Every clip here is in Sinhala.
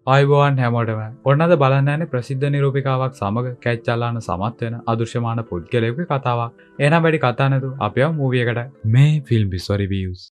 ආයුබෝවන් හැමෝටම ඔන්න අද බලන්න යන්නේ ප්‍රසිද්ධ නිරූපිකාවක් සමග කැච් අල්ලන්න සමත් වෙන අදෘශ්‍යමාන පුද්ගලයෙකුගේ කතාවක්. එහෙනම් වැඩි කතා නැතුව අපි යමු මූවි එකට. මේ ෆිල්ම් බිස්ව රිවිව්ස්.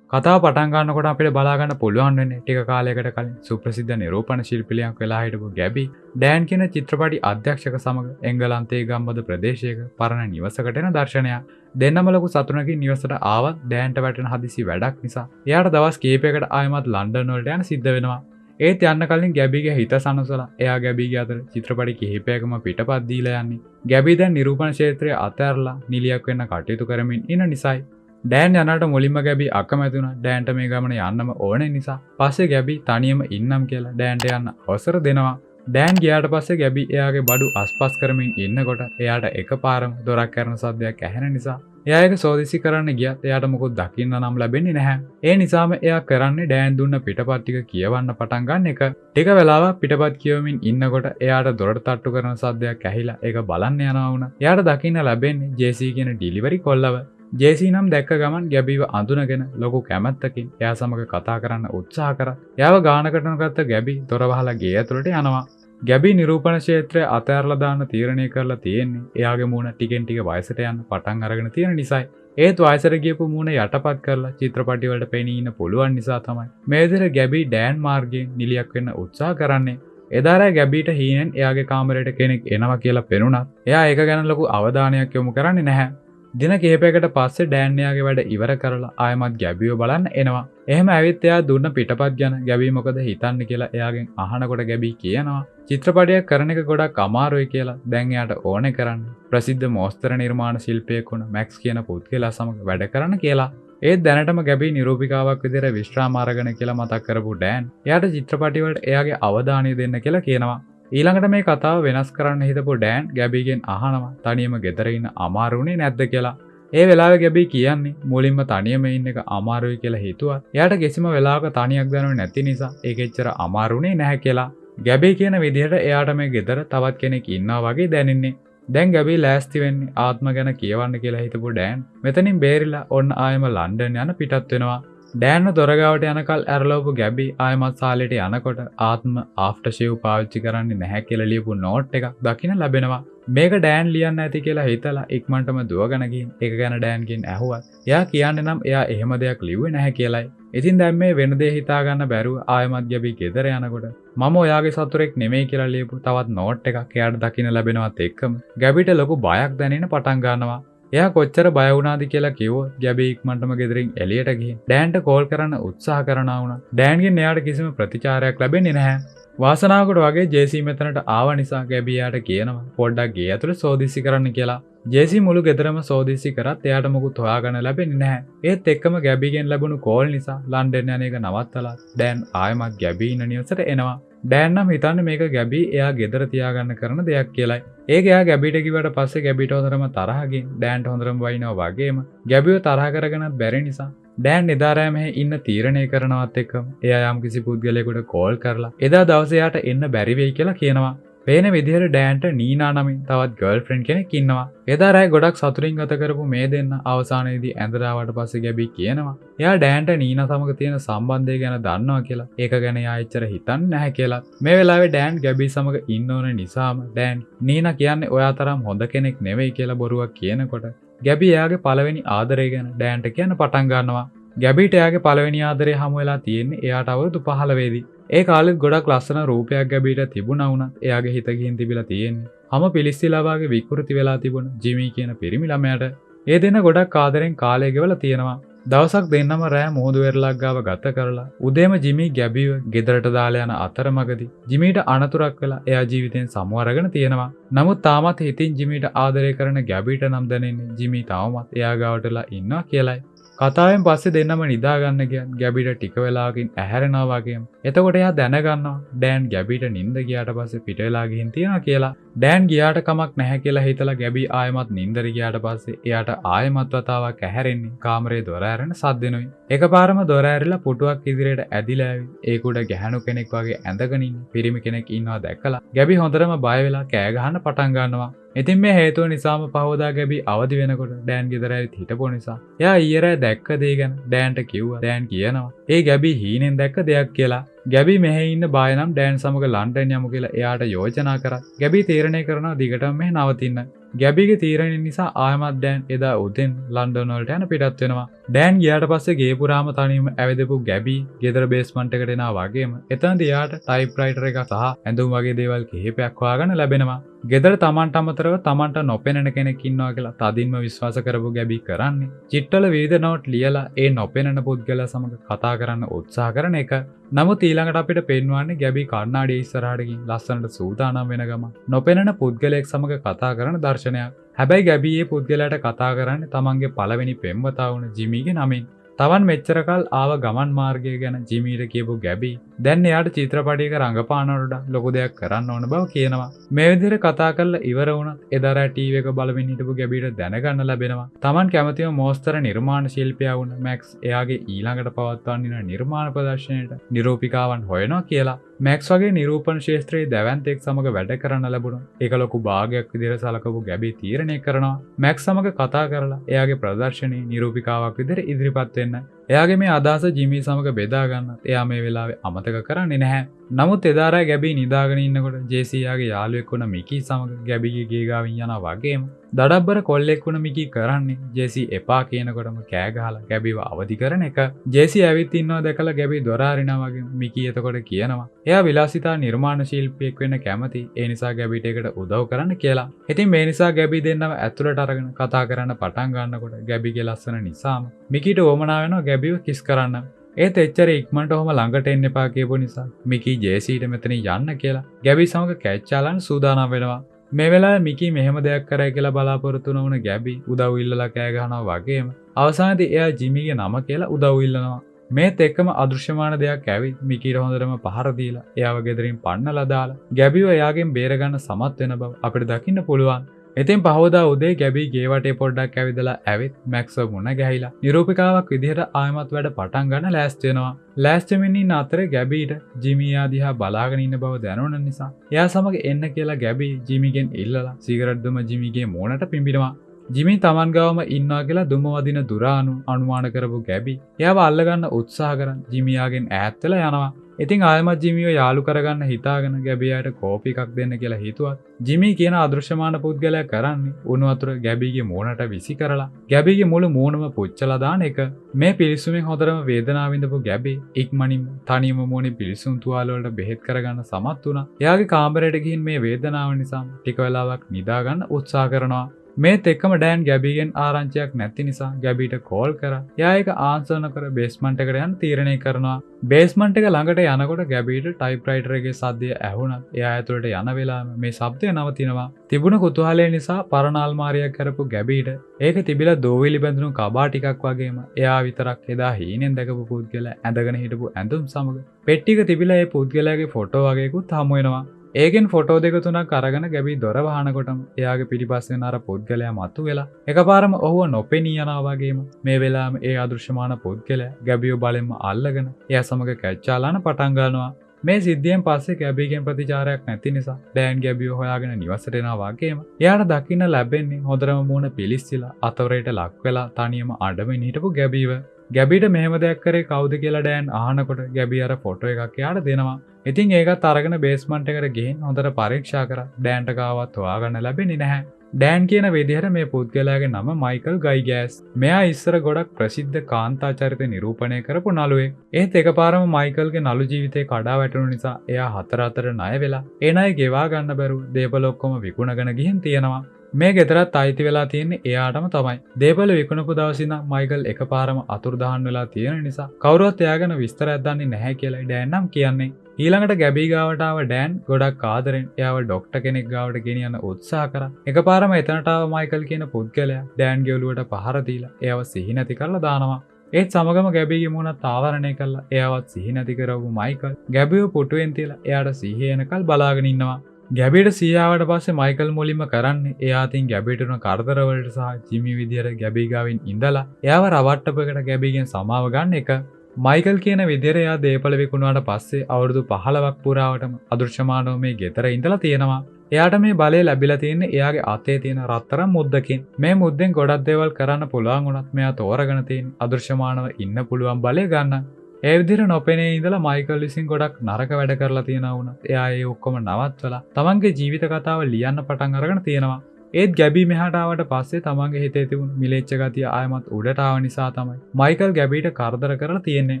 කතාව පටන් ගන්නකොට අපිට බලා ගන්න පුළුවන් වෙන්නේ ටික කාලයකට කලින් සුප්‍රසිද්ධ නිරූපණ ශිල්පිනියක් වෙලා හිටපු ගැබි ඩෑන් කියන චිත්‍රපටි අධ්‍යක්ෂක සමග එංගලන්තයේ ගම්බද ප්‍රදේශයක පරණ නිවසකට එන දර්ශනයක්. දෙන්නම ලොකු සතුටකින් නිවසට ආවත් ඩෑන්ට වැටෙන හදිසි වැඩක් නිසා එයාට දවස් කීපයකට ආයමත් ලන්ඩන් වලට යන්න සිද්ධ වෙනවා. ඒත් යන්න කලින් ගැබිගේ හිත සනසලා එයා ගැබිගේ අතර චිත්‍රපටි කිහිපයකම පිටපත් දීලා යන්නේ. ගැබි දැන් නිරූපණ ක්ෂේත්‍රයේ අතහැරලා නිලියක් වෙන්න කටයුතු කරමින් ඉන්න නිසායි. ඩෑන් යනට මුලින්ම ගැබි අකමැති වුණා ඩෑන්ට මේ ගමන යන්නම ඕනේ නිසා. පස්සේ ගැබි තනියම ඉන්නම් කියලා ඩෑන්ට යන්න අවසර දෙනවා. ඩෑන් ගියාට පස්සේ ගැබි එයාගේ බඩු අස්පස් කරමින් ඉන්නකොට එයාට එකපාරම දොරක් කරන සද්දයක් ඇහෙන නිසා එයා ඒක සෝදිසි කරන්න ගියත් එයාට මොකොත් දකින්න නම් ලැබෙන්නේ නැහැ. ඒ නිසාම එයා කරන්නේ ඩෑන් දුන්න පිටපත් ටික කියවන්න පටන් ගන්න එක. ටික වෙලාවක් පිටපත් කියවමින් ඉන්නකොට එයාට දොරට තට්ටු කරන සද්දයක් ඇහිලා ඒක බලන්න යනවා වුණා. එයාට දකින්න ලැබෙන්නේ ජේසී කියන ඩිලිවරි කොල්ලව. ජේසී නම් දැක්ක ගමන් ගැබිව අඳුනගෙන ලොකු කැමැත්තකින් එයා සමග කතා කරන්න උත්සාහ කරා. එයාව ගානකට ගත්ත ගැබි දොර වහලා ගේ ඇතුළට යනවා. ගැබි නිරූපණ ක්ෂේත්‍රය අතහැරලා දාන්න තීරණය කරලා තියෙන්නේ එයාගේ මූණ ටිකෙන් ටික වයසට යන්න පටන් අරගෙන තියෙන නිසායි. ඒත් වයසට ගියපු මූණ යටපත් කරලා චිත්‍රපටි වලට පෙනී ඉන්න පුළුවන් නිසා තමයි මේ විදිහට ගැබි ඩෑන් මාර්ගයෙන් නිලියක් වෙන්න උත්සාහ කරන්නේ. එදා රෑ ගැබිට හීනෙන් එයාගේ කාමරයට කෙනෙක් එනවා කියලා පෙනුණත් එයා ඒක ගැන ලොකු අවධානයක් යොමු කරන්නේ නැහැ. දින කිහිපයකට පස්සේ ඩෑන් එයාගේ වැඩ ඉවර කරලා ආයමත් ගැබිව බලන්න එනවා. එහෙම ඇවිත් එයා දුන්න පිටපත් ගැන ගැබි මොකද හිතන්නේ කියලා එයාගෙන් අහනකොට ගැබි කියනවා චිත්‍රපටයක් කරන එක ගොඩක් අමාරුයි කියලා. දැන් එයාට ඕනේ කරන්නේ ප්‍රසිද්ධ මෝස්තර නිර්මාණ ශිල්පියෙක් වුණ මැක්ස් කියන පුද්ගලයා සමග වැඩ කරන්න කියලා. ඒත් දැනටම ගැබි නිරූපිකාවක් විදිහට විශ්‍රාම අරගෙන කියලා මතක් කරපු ඩෑන් එයාට චිත්‍රපටි වලට එයාගේ අවධානය දෙන්න කියලා කියනවා. ඊළඟට මේ කතාව වෙනස් කරන්න හිතපු ඩෑන් ගැබිගෙන් අහනවා තනියම ගෙදර ඉන්න අමාරුනේ නැද්ද කියලා. ඒ වෙලාවේ ගැබි කියන්නේ මුලින්ම තනියම ඉන්න එක අමාරුයි කියලා හිතුවත් එයාට කිසිම වෙලාවක තනියක් දැනුනේ නැති නිසා ඒක එච්චර අමාරුනේ නැහැ කියලා. ගැබි කියන විදිහට එයාට මේ ගෙදර තවත් කෙනෙක් ඉන්නවා වගේ දැනෙන්නේ. දැන් ගැබි ලෑස්ති වෙන්නේ ආත්ම ගැන කියවන්න කියලා හිතපු ඩෑන් මෙතනින් බේරිලා ඔන්න ආයෙම ලන්ඩන් යන පිටත් වෙනවා. ඩෑන්ව දොරගාවට යනකල් ඇරලවපු ගැබි ආයමත් සාලෙට යනකොට ආත්ම ආෆ්ටර් ෂේව් පාවිච්චි කරන්නේ නැහැ කියලා ලියපු නෝට් එකක් දකින්න ලැබෙනවා. මේක ඩෑන් ලියන්න ඇති කියලා හිතලා ඉක්මනටම දුවගෙන ගිහින් ඒක ගැන ඩෑන්ගෙන් ඇහුවත් එයා කියන්නේ නම් එයා එහෙම දෙයක් ලිව්වේ නැහැ කියලායි. ඉතින් දැන් මේ වෙන දේ හිතා ගන්න බැරුව ආයමත් ගැබි ගෙදර යනකොට මම ඔයාගේ සතුරෙක් නෙමෙයි කියලා ලියපු තවත් නෝට් එකක් එයාට දකින්න ලැබෙනවත් එක්කම ගැබිට ලොකු බයක් දැනෙන්න පටන් ගන්නවා. එයා කොච්චර බය වුණාද කියලා කිව්වොත් ගැබි ඉක්මනටම ගෙදරින් එළියට ගිහින් ඩෑන්ට කෝල් කරන්න උත්සාහ කරනවා වුණා. ඩෑන්ගෙන් එයාට කිසිම ප්‍රතිචාරයක් ලැබෙන්නේ නැහැ. වාසනාවකට වගේ ජේසී මෙතනට ආව නිසා ගැබි එයාට කියනවා පොඩ්ඩක් ගේ ඇතුළේ සෝදිසි කරන්න කියලා. ජේසී මුළු ගෙදරම සෝදිසි කරත් එයාට මොකුත් හොයාගන්න ලැබෙන්නේ නැහැ. ඒත් එක්කම ගැබිගෙන් ලැබුණු කෝල් නිසා ලන්ඩන් යන එක නවත්තලා ඩෑන් ආයෙමත් ගැබි ඉන්න නිවසට එනවා. ඩෑන් නම් හිතන්නේ මේක ගැබි එයා ගෙදර තියාගන්න කරන දෙයක් කියලායි. ඒක එයා ගැබිට කිව්වට පස්සේ ගැබිට හොඳටම තරහ ගිහින් ඩෑන්ට හොඳටම වයින්නවා වගේම ගැබිව තරහ කරගෙනත් බැරි නිසා ඩෑන් එදා රෑ මෙහෙ ඉන්න තීරණය කරනවත් එක්කම එයා යම් කිසි පුද්ගලයෙකුට කෝල් කරලා එදා දවසේ එයාට එන්න බැරි වෙයි කියලා කියනවා. පේන විදිහට ඩෑන්ට නීනා නමින් තවත් ගර්ල්ෆ්‍රෙන්ඩ් කෙනෙක් ඉන්නවා. එදා රෑ ගොඩක් සතුටින් ගත කරපු මේ දෙන්න අවසානයේදී ඇඳලාවට පස්සේ ගැබි කියනවා එයා ඩෑන්ට නීනා සමග තියෙන සම්බන්ධය ගැන දන්නවා කියලා. ඒක ගැන එයා එච්චර හිතන්නේ නැහැ කියලා. මේ වෙලාවේ ඩෑන් ගැබි සමග ඉන්න ඕන නිසාම ඩෑන් නීනා කියන්නේ ඔයා තරම් හොඳ කෙනෙක් නෙවෙයි කියලා බොරුවක් කියනකොට ගැබි එයාගේ පළවෙනි ආදරය ගැන ඩෑන්ට කියන්න පටන් ගන්නවා. ගැබිට එයාගේ පළවෙනි ආදරේ හමු වෙලා තියෙන්නේ එයාට අවුරුදු 15 වෙදී. ඒ කාලෙත් ගොඩක් ලස්සන රූපයක් ගැබිට තිබුණා වුණත් එයාගේ හිත ගිහින් තිබිලා තියෙන්නේ හැම පිලිස්තිලා වගේ විකෘති වෙලා තිබුණ ජිමි කියන පිරිමි ළමයාට. ඒ දෙන්න ගොඩක් ආදරෙන් කාලය ගෙවලා තියෙනවා. දවසක් දෙන්නම රෑ මුහුදු වෙරළක් ගාව ගත කරලා උදේම ජිමි ගැබිව ගෙදරට දාලා යන අතරමඟදී ජිමිට අනතුරක් වෙලා එයා ජීවිතෙන් සමු අරගෙන තියෙනවා. නමුත් තාමත් හිතින් ජිමිට ආදරය කරන ගැබිට නම් දැනෙන්නේ ජිමි තාමත් එයා ගාවටලා ඉන්නවා කියලායි. කතාවෙන් පස්සේ දෙන්නම නිදා ගන්න ගියන් ගැබිට ටික වෙලාවකින් ඇහැරෙනවා වගේම. එතකොට එයා දැනගන්නවා ඩෑන් ගැබිට නිින්ද ගියාට පස්සේ පිට වෙලා ගිහින් තියනවා කියලා. ඩෑන් ගියාට කමක් නැහැ කියලා හිතලා ගැබි ආයෙමත් නිින්දර ගියාට පස්සේ එයාට ආයෙමත් වතාවක් ඇහැරෙන්නේ කාමරේ දොර ඇරෙන සද්දෙනුයි. එකපාරම දොර ඇරිලා පුටුවක් ඉදිරියට ඇදිලා ඇවි ඒක උඩ ගැහණු කෙනෙක් වගේ ඇඳගෙන ඉන්න පිරිමි කෙනෙක් ඉන්නවා දැකලා ගැබි හොඳටම බය වෙලා කෑ ගහන්න පටන් ගන්නවා. ඉතින් මේ හේතුව නිසාම පහවදා ගැබි අවදි වෙනකොට ඩෑන් ගෙදර ඇවිත් හිටපු නිසා එයා ඊයරෑ දැක්ක දේ ගැන ඩෑන්ට කිව්වා. ඩෑන් කියනවා ඒ ගැබි හීනෙන් දැක්ක දෙයක් කියලා. ගැබි මෙහෙ ඉන්න බය නම් ඩෑන් සමග ලන්ඩන් යමු කියලා එයාට යෝජනා කරා. ගැබි තීරණය කරනවා දිගටම මෙහෙ නවතින්න. ගැබිගේ තීරණය නිසා ආයමත් ඩෑන් එදා උදෙන් ලන්ඩන් වලට යන පිටත් වෙනවා. ඩෑන් ගියාට පස්සේ ගේ පුරාම තනියම ඇවිදපු ගැබි ගෙදර බේස්මන්ට් එකට එනවා වගේම එතනදී එයාට ටයිප්‍රයිටර් එකක් සහ ඇඳුම් වගේ දේවල් කිහිපයක් හොයාගන්න ලැබෙනවා. ගෙදර තමන්ට අමතරව තමන්ට නොපෙනෙන කෙනෙක් ඉන්නවා කියලා තදින්ම විශ්වාස කරපු ගැබි කරන්නේ චිට්ටල විවිධ නෝට් ලියලා ඒ නොපෙනෙන පුද්ගලයා සමග කතා කරන්න උත්සාහ කරන එක. නමුත් ඊළඟට අපිට පෙන්වන්නේ ගැබි කණ්ණාඩිය ඉස්සරහට ගිහින් ලස්සනට සූදානම් වෙන ගම නොපෙනෙන පුද්ගලයෙක් සමග කතා කරන දර්ශනයක්. හැබැයි ගැබි මේ පුද්ගලයාට කතා කරන්නේ තමන්ගේ පළවෙනි පෙම්වතා වුණ ජිමීගේ නමින්. තවන් මෙච්චර කල් ආව ගමන් මාර්ගය ගැන ජිමීට කියපු ගැබි දැන් එයාට චිත්‍රපටයක රඟපානවලට ලොකු දෙයක් කරන්න ඕන බව කියනවා. මේ විදිහට කතා කරලා ඉවර වුණත් එදා රෑ ටීවී එක බලමින් හිටපු ගැබිට දැනගන්න ලැබෙනවා තමන් කැමතිම මෝස්තර නිර්මාණ ශිල්පියා වුණ මැක්ස් එයාගේ ඊළඟට පවත්වන්න යන නිර්මාණ ප්‍රදර්ශනයට නිරූපිකාවන් හොයනවා කියලා. මැක්ස් වගේ නිරූපණ ශාස්ත්‍රයේ දැවැන්තෙක් සමග වැඩ කරන්න ලැබුණා. ඒක ලොකු භාගයක් විදිහට සලකපු ගැබි තීරණය කරනවා මැක්ස් සමග කතා කරලා එයාගේ ප්‍රදර්ශනයේ නිරූපිකාවක් විදිහට ඉදිරිපත් වෙන්න. එයාගේ මේ අදහස ජිමී සමග බෙදා ගන්නත් එයා මේ වෙලාවේ අමතක කරන්නේ නැහැ. නමුත් එදා රෑ ගැබි නිදාගෙන ඉන්නකොට ජේසී යාගේ යාළුවෙක් වුණ මිකී සමග ගැබිගේ ගේ ගාවින් යනවා වගේම දඩබ්බර කොල්ලෙක් වුණ මිකී කරන්නේ ජේසී එපා කියනකොටම කෑ ගහලා ගැබිව අවදි කරන එක. ජේසී ඇවිත් ඉන්නවා දැකලා ගැබි දොර අරිනවා වගේ මිකී එතකොට කියනවා එයා විලාසිතා නිර්මාණ ශිල්පියෙක් වෙන්න කැමති ඒ නිසා ගැබිට ඒකට උදව් කරන්න කියලා. ඉතින් මේ නිසා ගැබි දෙන්නව ඇතුළට අරගෙන කතා කරන්න පටන් ගන්නකොට ගැබිගේ ලස්සන නිසාම මිකීට ඕමනා වෙනවා ගැබිව කිස් කරන්න. ඒත් එච්චර ඉක්මනට ඔහම ළඟට එන්න එපා කියපු නිසා මිකී ජේසීට මෙතනින් යන්න කියලා ගැබි සමග කැච්චාලන්න සූදානම් වෙනවා. මේ වෙලාවේ මිකී මෙහෙම දෙයක් කරයි කියලා බලාපොරොත්තු නොවුන ගැබි උදව් ඉල්ලලා කෑ ගහනවා වගේම අවසානයේදී එයා ජිමීගේ නම කියලා උදව් ඉල්ලනවා. මේත් එක්කම අදෘශ්‍යමාන දෙයක් ඇවිත් මිකීට හොඳටම පහර දීලා එයාව ගෙදරින් පන්නලා දාලා ගැබිව එයාගෙන් බේරගන්න සමත් වෙන බව අපිට දකින්න පුළුවන්. ඉතින් පහවදා උදේ ගැබි ගේ වටේ පොඩ්ඩක් ඇවිදලා ඇවිත් මැක්ස්ව මුණ ගැහිලා නිරූපිකාවක් විදිහට ආයමත් වැඩ පටන් ගන්න ලෑස්ති වෙනවා. ලෑස්ති වෙමින් ඉන්න අතරේ ගැබිට ජිමී දිහා බලාගෙන ඉන්න බව දැනුණ නිසා එයා සමග එන්න කියලා ගැබි ජිමීගෙන් ඉල්ලලා සිගරට් දුම ජිමීගේ මූණට පිඹිනවා. ජිමී තමන් ගාවම ඉන්නවා කියලා දුම වදින දුරානු අනුමාන කරපු ගැබි එයාව අල්ලගන්න උත්සාහ කරන් ජිමියාගෙන් ඈත් වෙලා යනවා. ඉතින් ආයමත් ජිමිව යාළු කරගන්න හිතාගෙන ගැබියාට කෝපි එකක් දෙන්න කියලා හිතුවත් ජිමී කියන අදෘශ්‍යමාන පුද්ගලයා කරන්නේ උණු වතුර ගැබිගේ මූණට විසි කරලා ගැබිගේ මුළු මූණම පුච්චලා දාන එක. මේ පිලිසුමෙන් හොඳටම වේදනාව විඳපු ගැබි ඉක්මනින්ම තනියම මූණේ පිලිසුම් තුවාල වලට බෙහෙත් කරගන්න සමත් වුණා. එයාගේ කාමරයට ගිහින් මේ වේදනාව නිසා ටික වෙලාවක් නිදා ගන්න උත්සාහ කරනවා. මේත් එක්කම ඩෑන් ගැබිගෙන් ආරංචියක් නැති නිසා ගැබිට කෝල් කරා. එයා ඒක ආන්සර් නොකර බේස්මන්ට් එකට යන්න තීරණය කරනවා. බේස්මන්ට් එක ළඟට යනකොට ගැබිට ටයිප්‍රයිටර් එකේ සද්දය ඇහුණත් එයා ඇතුළට යන වෙලාවෙම මේ ශබ්දය නවතිනවා. තිබුණ කුතුහලය නිසා පරණ අල්මාරියක් කරපු ගැබිට ඒක තිබිලා දෝවිලි බැඳුණු කබා ටිකක් වගේම එයා විතරක් එදා හීනෙන් දැකපු පුද්ගලයා ඇඳගෙන හිටපු ඇඳුම් සමග පෙට්ටියක තිබිලා ඒ පුද්ගලයාගේ ෆොටෝ වගේකුත් හමු වෙනවා. ඒකෙන් ෆොටෝ දෙක තුනක් අරගෙන ගැබි දොර වහනකොටම එයාගේ පිටිපස්සෙන් අර පුද්ගලයා මතුවෙලා එකපාරම ඔහුව නොපෙනී යනවා වගේම මේ වෙලාවෙම ඒ අදෘශ්‍යමාන පුද්ගලයා ගැබිව බලෙන්ම අල්ලගෙන එයා සමග කැච්චාලාන පටන් ගන්නවා. මේ සිද්ධියෙන් පස්සේ ගැබිගෙන් ප්‍රතිචාරයක් නැති නිසා ඩෑන් ගැබිව හොයාගෙන නිවසට එනවා වගේම එයාට දකින්න ලැබෙන්නේ හොඳටම මූණ පිලිස්සිලා අතවරයට ලක් වෙලා තනියම අඬමින් හිටපු ගැබිව. ගැබිට මෙහෙම දෙයක් කරේ කවුද කියලා ඩෑන් අහනකොට ගැබි අර ෆොටෝ එකක් එයාට දෙනවා. ඉතින් ඒකත් අරගෙන බේස්මන්ට් එකට ගිහින් හොඳට පරීක්ෂා කරා ඩෑන්ට කාවත් හොයාගන්න ලැබෙන්නේ නැහැ. ඩෑන් කියන විදිහට මේ පුද්ගලයාගේ නම මයිකල් ගයිගෑස්. මෙයා ඉස්සර ගොඩක් ප්‍රසිද්ධ කාන්තා චරිත නිරූපණය කරපු නළුවෙක්. ඒත් එකපාරම මයිකල්ගේ නළු ජීවිතේ කඩා වැටුණු නිසා එයා හතර අතර ණය වෙලා ඒ ණය ගෙවා ගන්න බැරුව දේපල ඔක්කොම විකුණගෙන ගිහින් තියෙනවා. මේ ගෙදරත් අයිති වෙලා තියෙන්නේ එයාටම තමයි. දේපල විකුණපු දවසේ ඉඳන් මයිකල් එකපාරම අතුරුදහන් වෙලා තියෙන නිසා කවුරුවත් එයා ගැන විස්තරයක් දන්නේ නැහැ කියලා ඩෑන් නම් කියන්නේ. ඊළඟට ගැබි ගාවට ආව ඩෑන් ගොඩක් ආදරෙන් එයාව ඩොක්ටර් කෙනෙක් ගාවට ගෙනියන්න උත්සාහ කරා. එකපාරම එතනට ආව මයිකල් කියන පුද්ගලයා ඩෑන්ගේ ඔළුවට පහර දීලා එයාව සිහි නැති කරලා දානවා. ඒත් සමගම ගැබිගේ මුණත් ආවරණය කරලා එයාවත් සිහි නැති කරවපු මයිකල් ගැබිව පුටුවෙන් තියලා එයාට සිහිය එනකල් බලාගෙන ඉන්නවා. ගැබිට සියාවට පස්සේ මයිකල් මුලින්ම කරන්නේ එයා අතින් ගැබිට උන කරදරවලට සහ ජිමි විදියට ගැබි ගාවින් ඉඳලා එයාව රවට්ටපකට ගැබිගෙන් සමාව ගන්න එක. මයිකල් කියන විදියට එයා දේපල විකුණුවාට පස්සේ අවුරුදු 15ක් පුරාවටම අදෘශ්‍යමානව මේ ගෙදර ඉඳලා තියෙනවා. එයාට මේ බලය ලැබිලා තියෙන්නේ එයාගේ අතේ තියෙන රත්තරන් මුද්දකින්. මේ මුද්දෙන් ගොඩක් දේවල් කරන්න පුළුවන් වුණත් මෙයා තෝරගෙන තියෙන අදෘශ්‍යමානව ඉන්න පුළුවන් බලය ගන්න. ඒ විදිහට නොපෙනී ඉඳලා මයිකල් විසින් ගොඩක් නරක වැඩ කරලා තියෙනවා වුණත් එයා ඒ ඔක්කොම නවත්වලා තමන්ගේ ජීවිත කතාව ලියන්න පටන් අරගෙන තියෙනවා. ඒත් ගැබි මෙහාට ආවට පස්සේ තමන්ගේ හිතේ තිබුණු මිලෙච්ච ගතිය ආයමත් උඩට ආව නිසා තමයි මයිකල් ගැබිට කරදර කරලා තියෙන්නේ.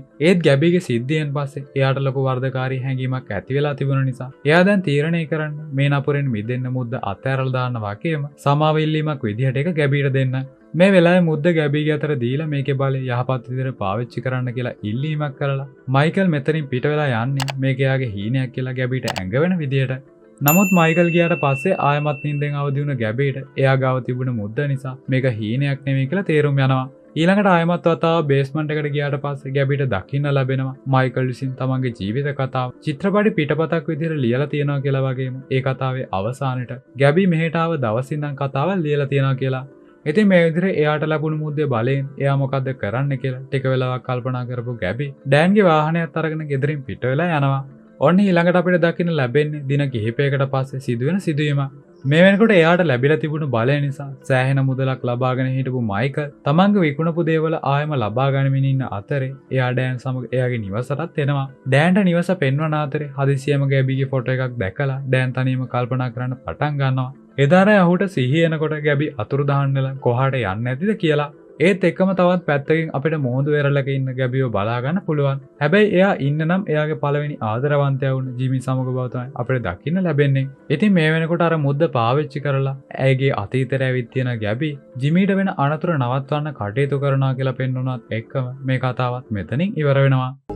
ඒත් ගැබිගේ සිද්ධියෙන් පස්සේ එයාට ලොකු වර්ධකාරී හැඟීමක් ඇති වෙලා තිබුණ නිසා එයා දැන් තීරණය කරන්න මේ නපුරෙන් මිදෙන්න මුද්ද අතෑරලා දාන්න වගේම සමාව ඉල්ලීමක් විදිහට එක ගැබිට දෙන්න. මේ වෙලාවේ මුද්ද ගැබිගේ අතර දීලා මේකේ බලය යහපත් විදිහට පාවිච්චි කරන්න කියලා ඉල්ලීමක් කරලා මයිකල් මෙතනින් පිට වෙලා යන්නේ මේක එයාගේ හීනයක් කියලා ගැබිට ඇඟ වෙන විදිහට. නමුත් මයිකල් ගියාට පස්සේ ආයමත් නින්දෙන් අවදි වුණ ගැබිට එයා ගාව තිබුණ මුද්ද නිසා මේක හීනයක් නෙමෙයි කියලා තේරුම් යනවා. ඊළඟට ආයමත් වතාව බේස්මන්ට් එකට ගියාට පස්සේ ගැබිට දකින්න ලැබෙනවා මයිකල් විසින් තමන්ගේ ජීවිත කතාව චිත්‍රපටි පිටපතක් විදිහට ලියලා තියෙනවා කියලා වගේම ඒ කතාවේ අවසානෙට ගැබි මෙහෙට ආව දවසින් ඉඳන් කතාවක් ලියලා තියෙනවා කියලා. ඉතින් මේ විදිහට එයාට ලැබුණු මුද්දේ බලයෙන් එයා මොකද්ද කරන්න කියලා ටික වෙලාවක් කල්පනා කරපු ගැබි ඩෑන්ගේ වාහනයත් අරගෙන ගෙදරින් පිට වෙලා යනවා. ඔන්න ඊළඟට අපිට දකින්න ලැබෙන්නේ දින කිහිපයකට පස්සේ සිදුවෙන සිදුවීමක්. මේ වෙනකොට එයාට ලැබිලා තිබුණු බලය නිසා සෑහෙන මුදලක් ලබාගෙන හිටපු මයිකල් තමන්ගේ විකුණපු දේවල් ආයෙම ලබා ගනිමින් ඉන්න අතරේ එයා ඩෑන් සමග එයාගේ නිවසටත් එනවා. ඩෑන්ට නිවස පෙන්වන අතරේ හදිසියෙම ගැබිගේ ෆොටෝ එකක් දැකලා ඩෑන් තනියම කල්පනා කරන්න පටන් ගන්නවා. එදාරේ අහුට සිහිය එනකොට ගැබි අතුරුදහන් වෙලා කොහාට යන්නේ නැතිද කියලා. ඒත් එක්කම තවත් පැත්තකින් අපිට මොහොඳ වෙරළක ඉන්න ගැබිව බලා ගන්න පුළුවන්. හැබැයි එයා ඉන්න නම් එයාගේ පළවෙනි ආදරවන්තයා වුණ ජිමි සමග බව තමයි අපිට දකින්න ලැබෙන්නේ. ඉතින් මේ වෙනකොට අර මුද්ද පාවිච්චි කරලා ඇයගේ අතීතයට ඇවිත් තියෙන ගැබි ජිමිට වෙන අනතුරු නවත්වන්න කටයුතු කරනවා කියලා පෙන්වනවත් එක්කම මේ කතාවත් මෙතනින් ඉවර වෙනවා.